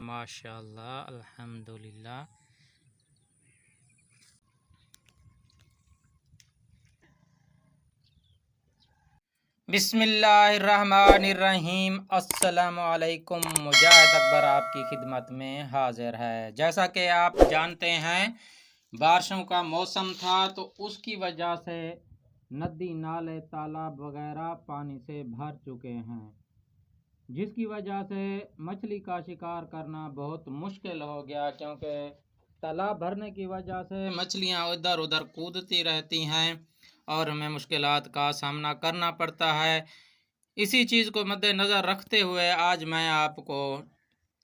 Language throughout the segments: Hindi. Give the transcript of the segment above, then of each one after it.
माशाल्लाह अल्हम्दुलिल्लाह। बिस्मिल्लाहिर्रहमानिर्रहीम। अस्सलामुअलैकुम। मुजाहिद अकबर आपकी खिदमत में हाजिर है। जैसा कि आप जानते हैं बारिशों का मौसम था तो उसकी वजह से नदी नाले तालाब वगैरह पानी से भर चुके हैं, जिसकी वजह से मछली का शिकार करना बहुत मुश्किल हो गया, क्योंकि तालाब भरने की वजह से मछलियां इधर उधर कूदती रहती हैं और हमें मुश्किलात का सामना करना पड़ता है। इसी चीज़ को मद्देनज़र रखते हुए आज मैं आपको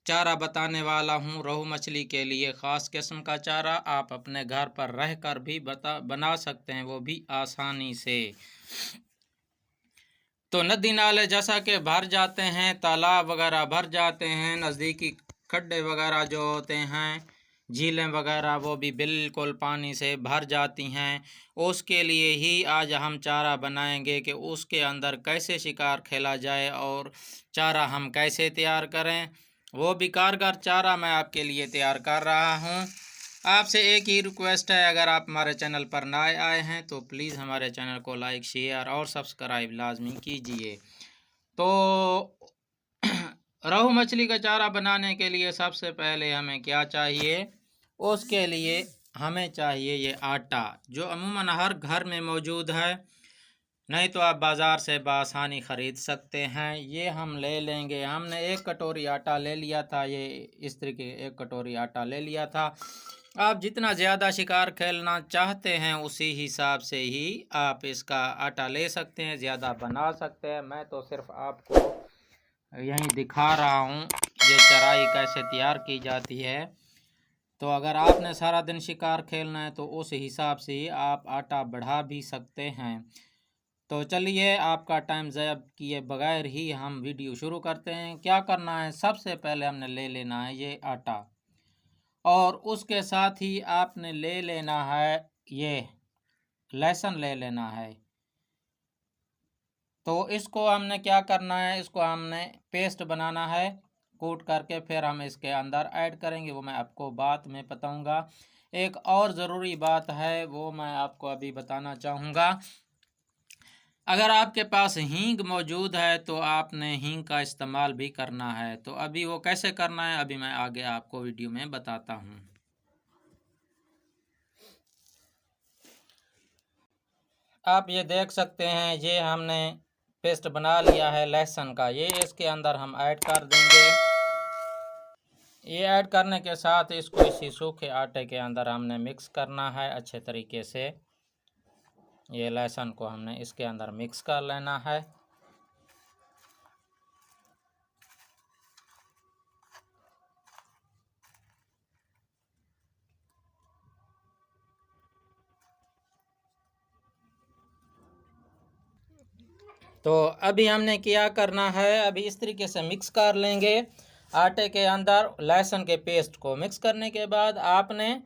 चारा बताने वाला हूँ। रोहू मछली के लिए ख़ास किस्म का चारा आप अपने घर पर रहकर भी बना सकते हैं, वो भी आसानी से। तो नदी नाले जैसा कि भर जाते हैं, तालाब वगैरह भर जाते हैं, नज़दीकी खड्डे वगैरह जो होते हैं, झीलें वगैरह, वो भी बिल्कुल पानी से भर जाती हैं। उसके लिए ही आज हम चारा बनाएंगे कि उसके अंदर कैसे शिकार खेला जाए और चारा हम कैसे तैयार करें। वो भी कारगर चारा मैं आपके लिए तैयार कर रहा हूँ। आपसे एक ही रिक्वेस्ट है, अगर आप हमारे चैनल पर नए आए हैं तो प्लीज़ हमारे चैनल को लाइक शेयर और सब्सक्राइब लाजमी कीजिए। तो रोहू मछली का चारा बनाने के लिए सबसे पहले हमें क्या चाहिए, उसके लिए हमें चाहिए ये आटा, जो अमूमन हर घर में मौजूद है, नहीं तो आप बाज़ार से बआसानी ख़रीद सकते हैं। ये हम ले लेंगे। हमने 1 कटोरी आटा ले लिया था, ये इस तरीके 1 कटोरी आटा ले लिया था। आप जितना ज़्यादा शिकार खेलना चाहते हैं उसी हिसाब से ही आप इसका आटा ले सकते हैं, ज़्यादा बना सकते हैं। मैं तो सिर्फ आपको यहीं दिखा रहा हूँ ये चराई कैसे तैयार की जाती है। तो अगर आपने सारा दिन शिकार खेलना है तो उस हिसाब से ही आप आटा बढ़ा भी सकते हैं। तो चलिए आपका टाइम ज़ाया किए बगैर ही हम वीडियो शुरू करते हैं। क्या करना है, सबसे पहले हमने ले लेना है ये आटा, और उसके साथ ही आपने ले लेना है ये लहसुन ले लेना है। तो इसको हमने क्या करना है, इसको हमने पेस्ट बनाना है कूट करके, फिर हम इसके अंदर ऐड करेंगे, वो मैं आपको बाद में बताऊंगा। एक और ज़रूरी बात है वो मैं आपको अभी बताना चाहूँगा। अगर आपके पास हींग मौजूद है तो आपने हींग का इस्तेमाल भी करना है। तो अभी वो कैसे करना है अभी मैं आगे आपको वीडियो में बताता हूँ। आप ये देख सकते हैं, ये हमने पेस्ट बना लिया है लहसुन का, ये इसके अंदर हम ऐड कर देंगे। ये ऐड करने के साथ इसको इसी सूखे आटे के अंदर हमने मिक्स करना है अच्छे तरीके से। ये लहसुन को हमने इसके अंदर मिक्स कर लेना है। तो अभी हमने क्या करना है, अभी इस तरीके से मिक्स कर लेंगे आटे के अंदर लहसुन के पेस्ट को। मिक्स करने के बाद आपने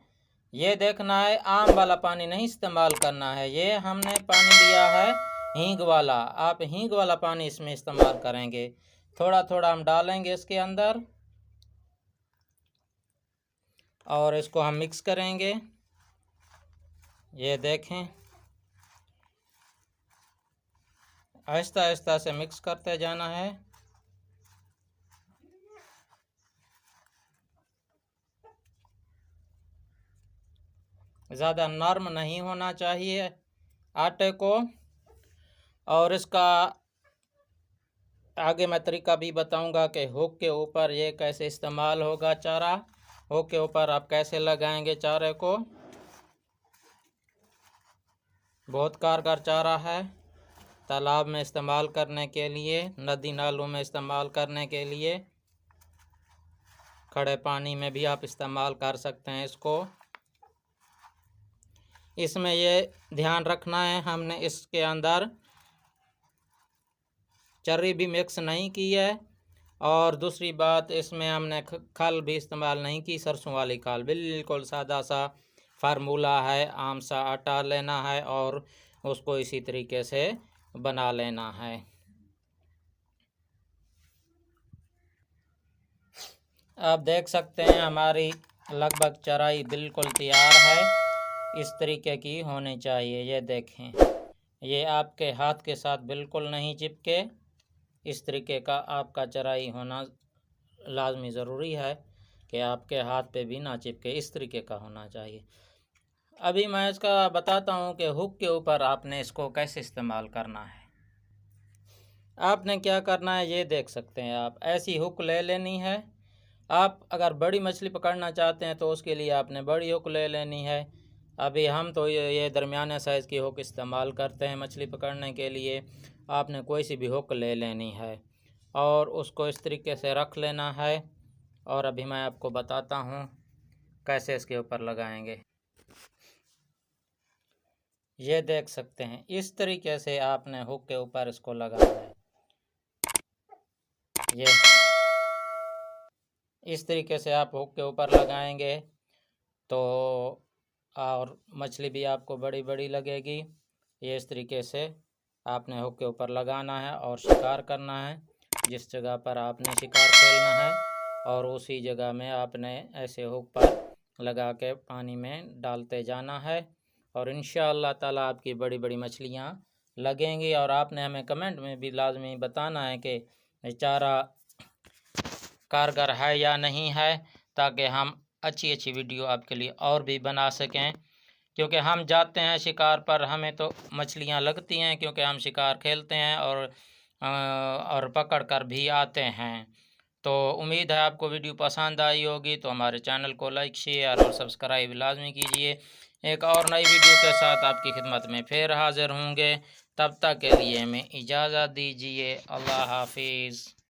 ये देखना है, आम वाला पानी नहीं इस्तेमाल करना है, ये हमने पानी लिया है हींग वाला। आप हींग वाला पानी इसमें इस्तेमाल करेंगे। थोड़ा थोड़ा हम डालेंगे इसके अंदर और इसको हम मिक्स करेंगे। ये देखें, आहिस्ता आहिस्ता से मिक्स करते जाना है। ज़्यादा नरम नहीं होना चाहिए आटे को। और इसका आगे मैं तरीका भी बताऊंगा कि हुक के ऊपर ये कैसे इस्तेमाल होगा चारा। हुक के ऊपर आप कैसे लगाएंगे चारे को। बहुत कारगर चारा है तालाब में इस्तेमाल करने के लिए, नदी नालों में इस्तेमाल करने के लिए, खड़े पानी में भी आप इस्तेमाल कर सकते हैं इसको। इसमें ये ध्यान रखना है, हमने इसके अंदर चर्री भी मिक्स नहीं की है, और दूसरी बात इसमें हमने खल भी इस्तेमाल नहीं की, सरसों वाली खल। बिल्कुल सादा सा फार्मूला है, आम सा आटा लेना है और उसको इसी तरीके से बना लेना है। आप देख सकते हैं हमारी लगभग चराई बिल्कुल तैयार है। इस तरीके की होनी चाहिए। ये देखें, ये आपके हाथ के साथ बिल्कुल नहीं चिपके। इस तरीके का आपका चराई होना लाजमी ज़रूरी है कि आपके हाथ पे भी ना चिपके। इस तरीके का होना चाहिए। अभी मैं इसका बताता हूँ कि हुक के ऊपर आपने इसको कैसे इस्तेमाल करना है। आपने क्या करना है, ये देख सकते हैं आप। ऐसी हुक ले लेनी है। आप अगर बड़ी मछली पकड़ना चाहते हैं तो उसके लिए आपने बड़ी हुक ले लेनी है। अभी हम तो ये दरमियाने साइज़ की हुक इस्तेमाल करते हैं मछली पकड़ने के लिए। आपने कोई सी भी हुक ले लेनी है और उसको इस तरीके से रख लेना है। और अभी मैं आपको बताता हूँ कैसे इसके ऊपर लगाएंगे। ये देख सकते हैं, इस तरीके से आपने हुक के ऊपर इसको लगाना है। ये इस तरीके से आप हुक के ऊपर लगाएंगे तो और मछली भी आपको बड़ी बड़ी लगेगी। ये इस तरीके से आपने हुक के ऊपर लगाना है और शिकार करना है। जिस जगह पर आपने शिकार खेलना है और उसी जगह में आपने ऐसे हुक पर लगा के पानी में डालते जाना है और इंशाअल्लाह ताला आपकी बड़ी बड़ी मछलियाँ लगेंगी। और आपने हमें कमेंट में भी लाजमी बताना है कि चारा कारगर है या नहीं है, ताकि हम अच्छी अच्छी वीडियो आपके लिए और भी बना सकें। क्योंकि हम जाते हैं शिकार पर, हमें तो मछलियां लगती हैं क्योंकि हम शिकार खेलते हैं और पकड़ कर भी आते हैं। तो उम्मीद है आपको वीडियो पसंद आई होगी। तो हमारे चैनल को लाइक, शेयर और सब्सक्राइब लाजमी कीजिए। एक और नई वीडियो के साथ आपकी खिदमत में फिर हाजिर होंगे। तब तक के लिए हमें इजाज़त दीजिए। अल्लाह हाफिज़।